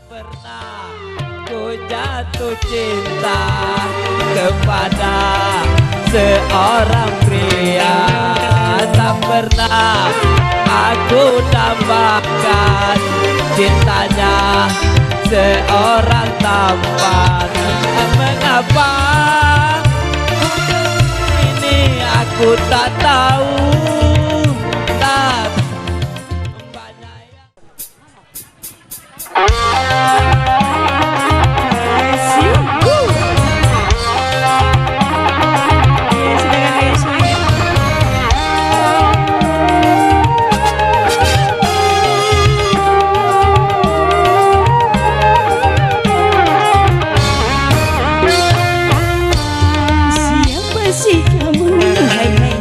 Pernah ku jatuh cinta kepada seorang pria. Tak pernah aku dambakan cintanya seorang tampan. Mengapa ini aku tak tahu. Tak banyak yang Siapa sih kamu? Hai hai,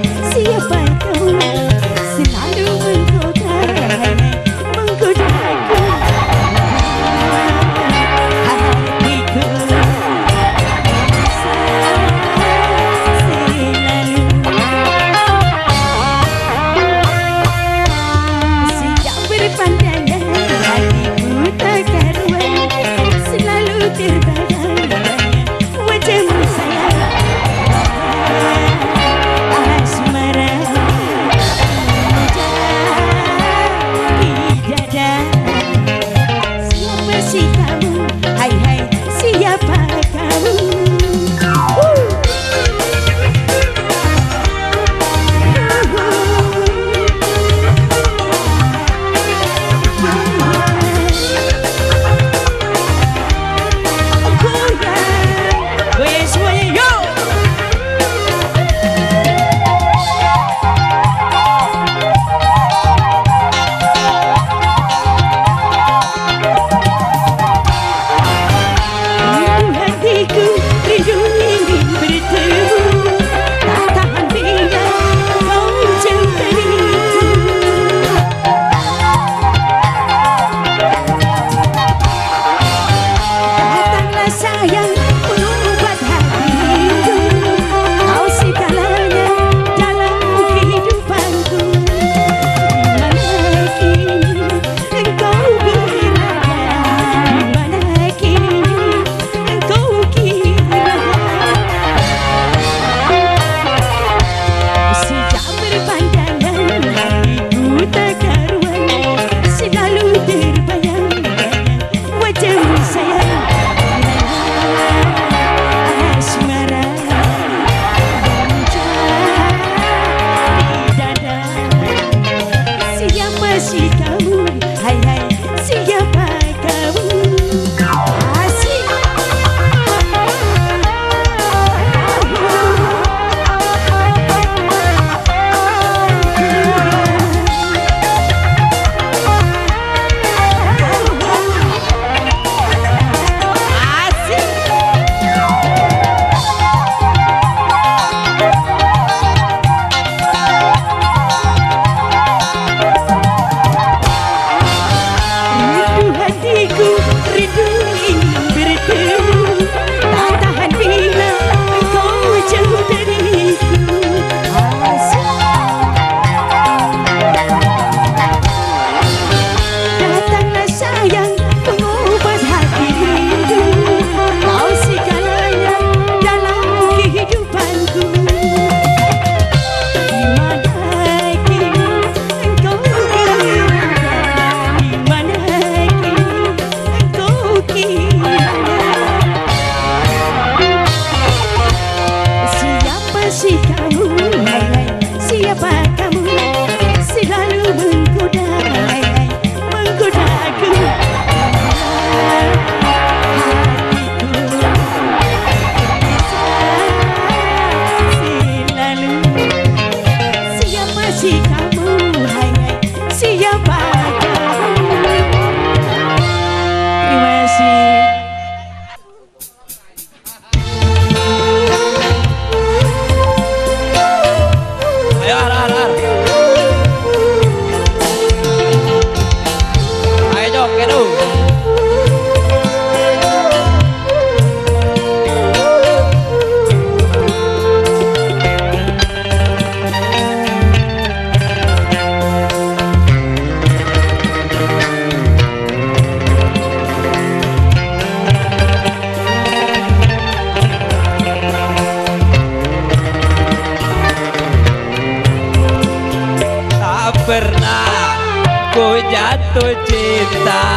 jatuh cinta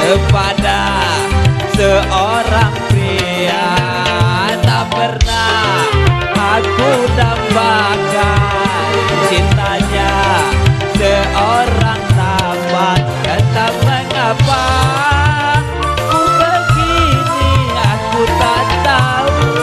kepada seorang pria. Tak pernah aku dambakan cintanya seorang taman. Entah mengapa ku begini, aku tak tahu.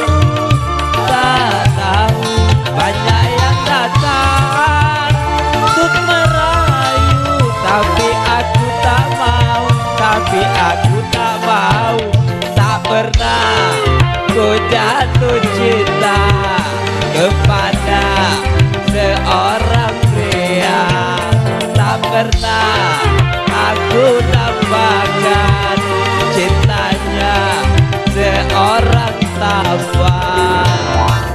Banyak yang datang untuk merayu, tapi aku tak mau, tapi aku tak mau. Tak pernah ku jatuh cinta kepada seorang pria. Tak pernah aku dambakan cintanya seorang tampan.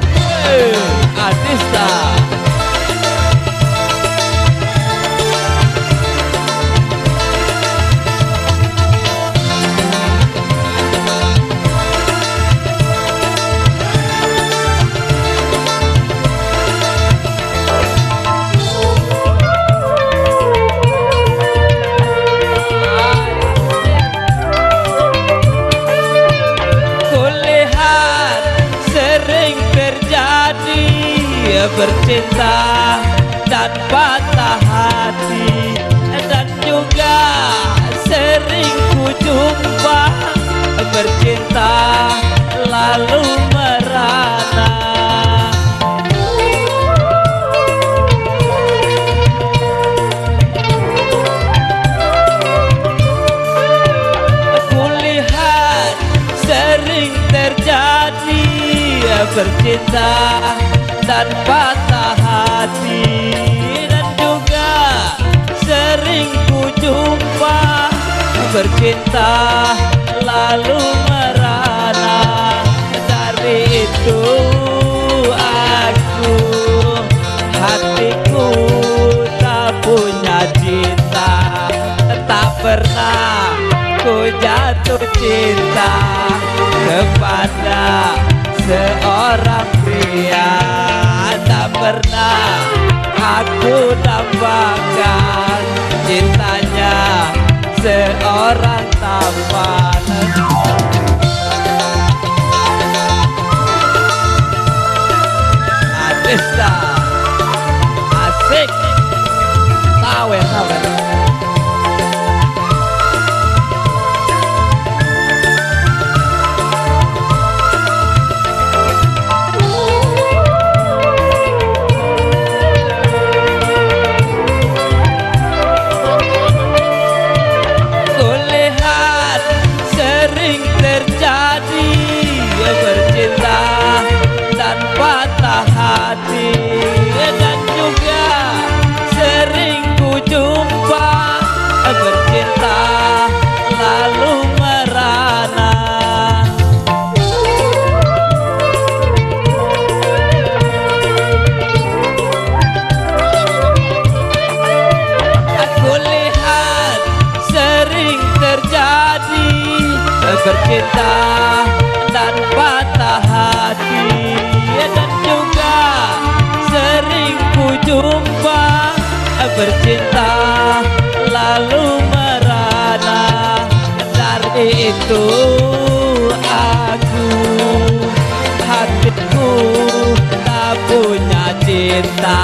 Artista kulihat sering terjadi bercinta dan patah hati, dan juga sering ku jumpa bercinta lalu merana. Kulihat sering terjadi bercinta dan patah hati, dan juga sering ku jumpa bercinta lalu merana. Dari itu aku, hatiku tak punya cinta. Tak pernah ku jatuh cinta kepada seorang pria. Tak pernah aku dambakan cintanya seorang tampan. Artista asik, tawer. Terjadi bercinta dan patah hati, dan juga sering ku jumpa bercinta lalu merana. Aku lihat sering terjadi bercinta dan patah hati, dan juga sering ku jumpa bercinta lalu merana. Dari itu aku, hatiku tak punya cinta.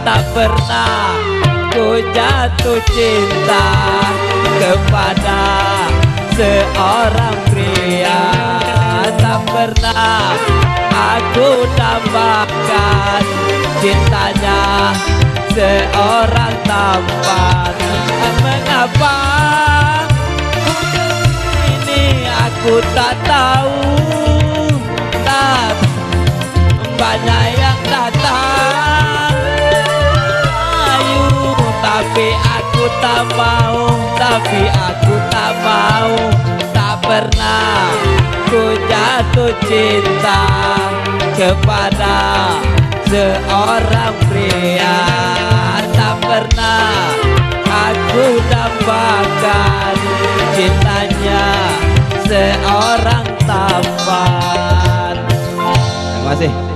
Tak pernah ku jatuh cinta kepada seorang pria. Tak pernah aku dambakan cintanya seorang tampan. Mengapa ini aku tak tahu. Tak banyak yang datang ayu, tapi aku tak mau, tapi aku tak mau. Tak pernah ku jatuh cinta kepada seorang pria. Tak pernah aku dambakan cintanya seorang tampan. Terima kasih.